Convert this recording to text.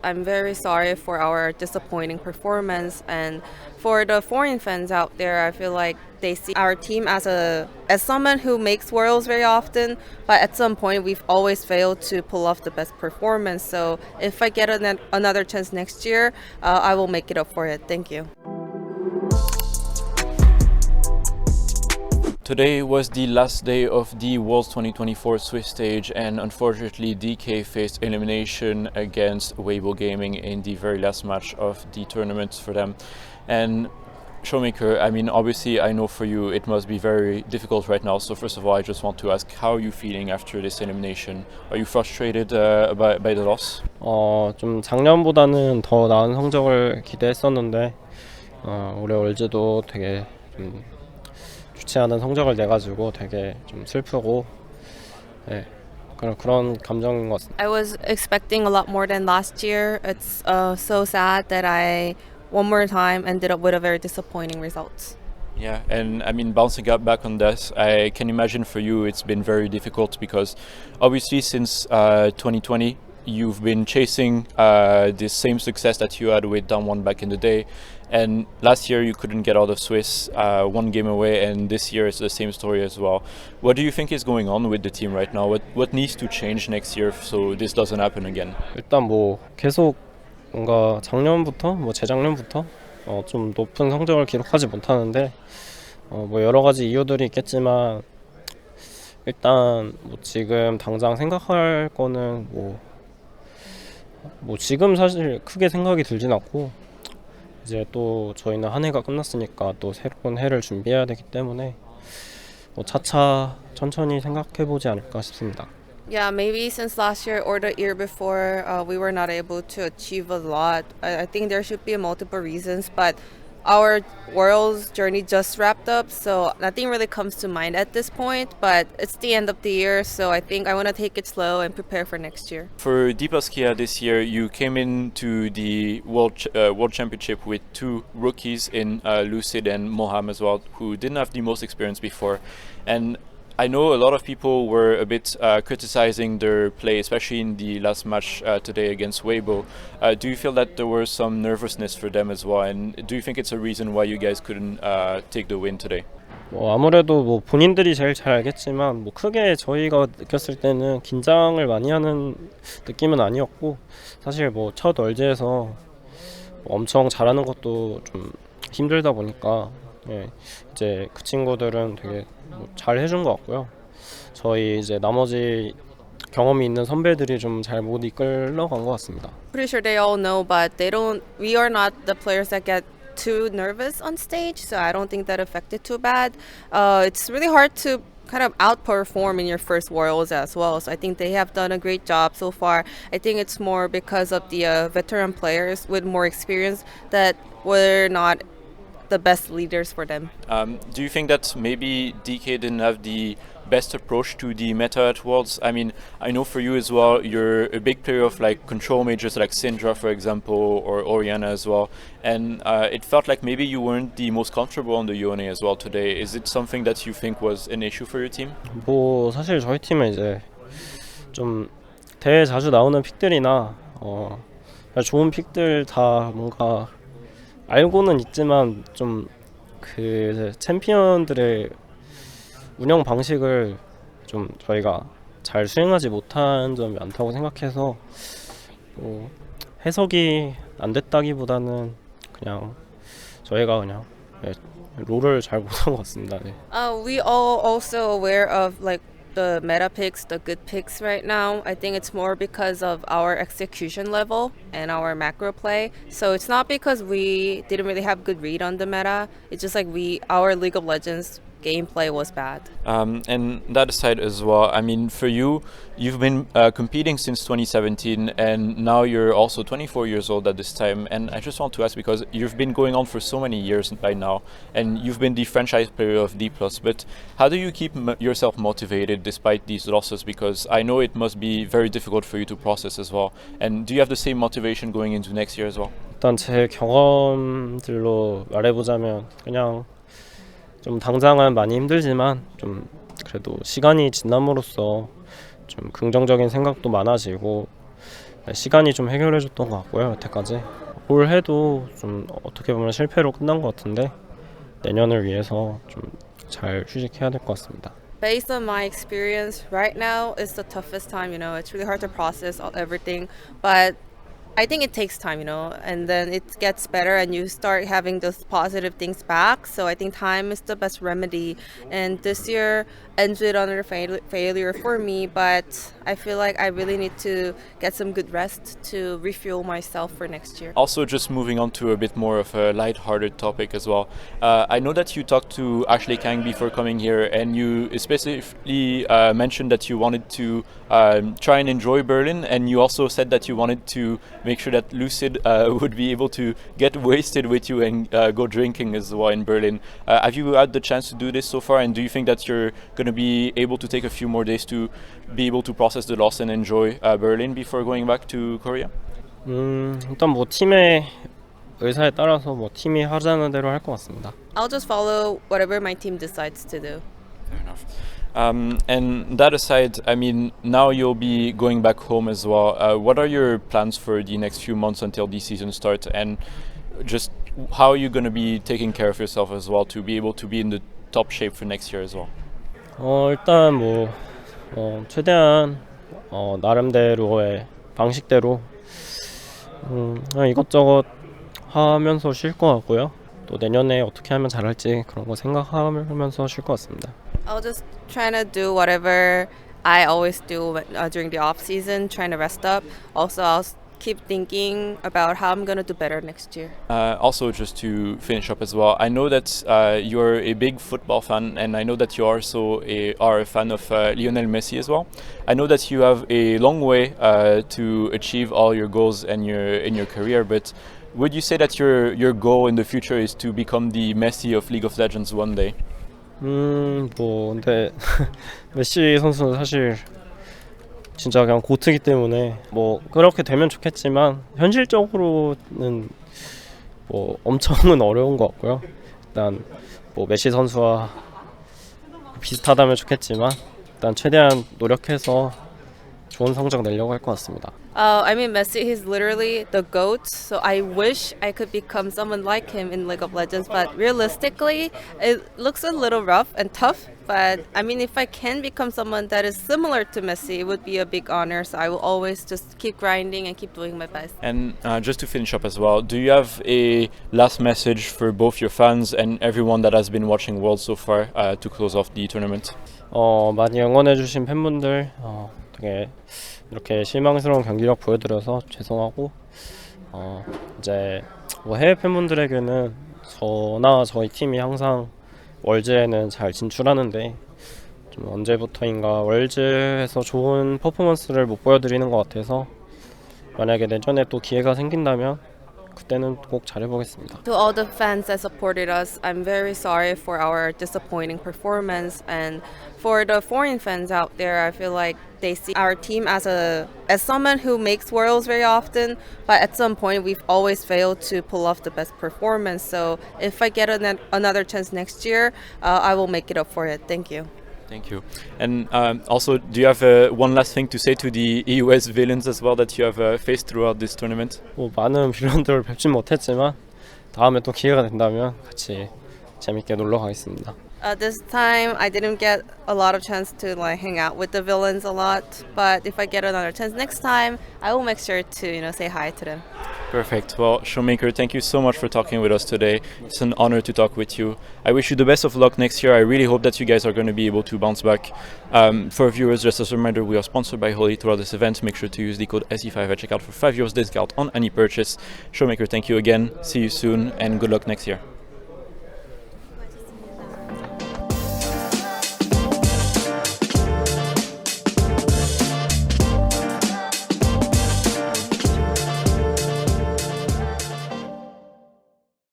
I'm very sorry for our disappointing performance, and for the foreign fans out there, I feel like they see our team as someone who makes worlds very often, but at some point we've always failed to pull off the best performance. So if I get another chance next year, I will make it up for it. Thank you. Today was the last day of the Worlds 2024 Swiss stage, and unfortunately DK faced elimination against Weibo Gaming in the very last match of the tournament for them. And ShowMaker, I mean, obviously I know for you it must be very difficult right now, so first of all I just want to ask, how are you feeling after this elimination? Are you frustrated by the loss? 좀 작년보다는 더 나은 성적을 기대했었는데 올해 월즈도 되게 좀 좋지 않은 성적을 내가지고 되게 좀 슬프고 그런 감정인 것 같습니다. I was expecting a lot more than last year. It's so sad that I one more time ended up with a very disappointing result. Yeah, and I mean, bouncing up back on this, I can imagine for you it's been very difficult because obviously since 2020 you've been chasing the same success that you had with Down One back in the day, and last year you couldn't get out of Swiss, one game away, and this year it's the same story as well. What do you think is going on with the team right now? What needs to change next year so this doesn't happen again? 일단 뭐 계속 뭔가 작년부터 재작년부터 좀 높은 성적을 기록하지 못하는데 뭐 여러 가지 이유들이 있겠지만 일단 뭐 지금 당장 생각할 거는 뭐 지금 사실 크게 생각이 들진 않고, 이제 또 저희는 한 해가 끝났으니까 또 새로운 해를 준비해야 되기 때문에 차차 천천히 생각해 보지 않을까 싶습니다. Yeah, maybe since last year or the year before, we were not able to achieve a lot. I think there should be multiple reasons, but our Worlds journey just wrapped up, so nothing really comes to mind at this point, but it's the end of the year, so I think I want to take it slow and prepare for next year. For Deepaskia this year, you came into the World Championship with two rookies in Lucid and Moham as well, who didn't have the most experience before. And I know a lot of people were a bit criticizing their play, especially in the last match today against Weibo. Do you feel that there was some nervousness for them as well? And do you think it's a reason why you guys couldn't take the win today? 아무래도 뭐 본인들이 제일 잘 알겠지만 뭐 크게 저희가 느꼈을 때는 긴장을 많이 하는 느낌은 아니었고, 사실 뭐 첫 월즈에서 엄청 잘하는 것도 좀 힘들다 보니까 이제 그 친구들은 되게 잘 해준 것 같고요. 저희 이제 나머지 경험이 있는 선배들이 좀 잘 못 이끌러간 것 같습니다. Pretty sure they all know, but we are not the players that get too nervous on stage, so I don't think that affected too bad. It's really hard to kind of outperform in your first Worlds as well, so I think they have done a great job so far. I think it's more because of the veteran players with more experience that were not the best leaders for them. Do you think that maybe DK didn't have the best approach to the meta at Worlds? I mean, I know for you as well, you're a big player of like control majors like Syndra, for example, or Oriana as well, and it felt like maybe you weren't the most comfortable on the Yone as well today. Is it something that you think was an issue for your team? 뭐 사실 저희 팀은 이제 좀 대회 자주 나오는 픽들이나 좋은 픽들 다 뭔가 알고는 있지만 좀 그 챔피언들의 운영 방식을 좀 저희가 잘 수행하지 못한 점이 많다고 생각해서 뭐 해석이 안 됐다기보다는 그냥 저희가 그냥 롤을 잘 못한 것 같습니다. We all also aware of like the meta picks, the good picks right now. I think it's more because of our execution level and our macro play. So it's not because we didn't really have good read on the meta. It's just like our League of Legends gameplay was bad. And that aside as well, I mean, for you, you've been competing since 2017, and now you're also 24 years old at this time. And I just want to ask, because you've been going on for so many years by now, and you've been the franchise player of D+, but how do you keep yourself motivated despite these losses? Because I know it must be very difficult for you to process as well. And do you have the same motivation going into next year as well? 일단 제 경험들로 말해보자면 그냥 좀 당장은 많이 힘들지만 좀 그래도 시간이 지남으로써 좀 긍정적인 생각도 많아지고 시간이 좀 해결해줬던 것 같고요. 여태까지 올 해도 좀 어떻게 보면 실패로 끝난 것 같은데 내년을 위해서 좀 잘 휴식해야 될 것 같습니다. Based on my experience, right now is the toughest time. It's really hard to process everything, but I think it takes time, and then it gets better and you start having those positive things back. So I think time is the best remedy. And this year ended on a failure for me, but I feel like I really need to get some good rest to refuel myself for next year. Also, just moving on to a bit more of a light-hearted topic as well. I know that you talked to Ashley Kang before coming here, and you specifically mentioned that you wanted to try and enjoy Berlin, and you also said that you wanted to make sure that Lucid would be able to get wasted with you and go drinking as well in Berlin. Have you had the chance to do this so far, and do you think that you're going to be able to take a few more days to be able to process the loss and enjoy Berlin before going back to Korea? 일단 뭐 팀의 의사에 따라서 뭐 팀이 하자는 대로 할 것 같습니다. I'll just follow whatever my team decides to do. Fair enough. And that aside, I mean, now you'll be going back home as well. What are your plans for the next few months until the season starts? And just how are you going to be taking care of yourself as well to be able to be in the top shape for next year as well? 일단 뭐 최대한 나름대로의 방식대로 그냥 이것저것 하면서 쉴 것 같고요. 또 내년에 어떻게 하면 잘할지 그런 거 생각하면서 쉴 것 같습니다. I'll just try to do whatever I always do during the off season, trying to rest up. Also, I'll keep thinking about how I'm gonna do better next year. Also, just to finish up as well, I know that you're a big football fan, and I know that you also are a fan of Lionel Messi as well. I know that you have a long way to achieve all your goals and in your career, but would you say that your goal in the future is to become the Messi of League of Legends one day? 뭐 근데 메시 선수는 사실 진짜 그냥 고트기 때문에 뭐 그렇게 되면 좋겠지만 현실적으로는 뭐 엄청은 어려운 것 같고요. 일단 뭐 메시 선수와 비슷하다면 좋겠지만 일단 최대한 노력해서 좋은 성적 내려고 할 것 같습니다. I mean, Messi, he's literally the GOAT, so I wish I could become someone like him in League of Legends, but realistically, it looks a little rough and tough, but I mean, if I can become someone that is similar to Messi, it would be a big honor, so I will always just keep grinding and keep doing my best. And just to finish up as well, do you have a last message for both your fans and everyone that has been watching Worlds so far to close off the tournament? 많이 응원해주신 팬분들 되게 이렇게 실망스러운 경기력 보여드려서 죄송하고 이제 뭐 해외 팬분들에게는 저나 저희 팀이 항상 월즈에는 잘 진출하는데 좀 언제부터인가 월즈에서 좋은 퍼포먼스를 못 보여드리는 것 같아서 만약에 내년에 또 기회가 생긴다면 그때는 꼭 잘해보겠습니다. To all the fans that supported us, I'm very sorry for our disappointing performance, and for the foreign fans out there, I feel like they see our team as someone who makes worlds very often, but at some point we've always failed to pull off the best performance. So if I get another chance next year, I will make it up for it. Thank you. Thank you. And also, do you have one last thing to say to the EUS villains as well that you have faced throughout this tournament? 뭐 많은 빌런들을 뵙진 못했지만 다음에 또 기회가 된다면 같이 재밌게 놀러 가겠습니다. This time I didn't get a lot of chance to hang out with the villains a lot, but if I get another chance next time, I will make sure to say hi to them. Perfect. Well, ShowMaker, thank you so much for talking with us today. It's an honor to talk with you. I wish you the best of luck next year. I really hope that you guys are going to be able to bounce back. For viewers, just as a reminder, we are sponsored by Holy throughout this event. Make sure to use the code SE5 at checkout for €5 discount on any purchase. ShowMaker, thank you again. See you soon and good luck next year.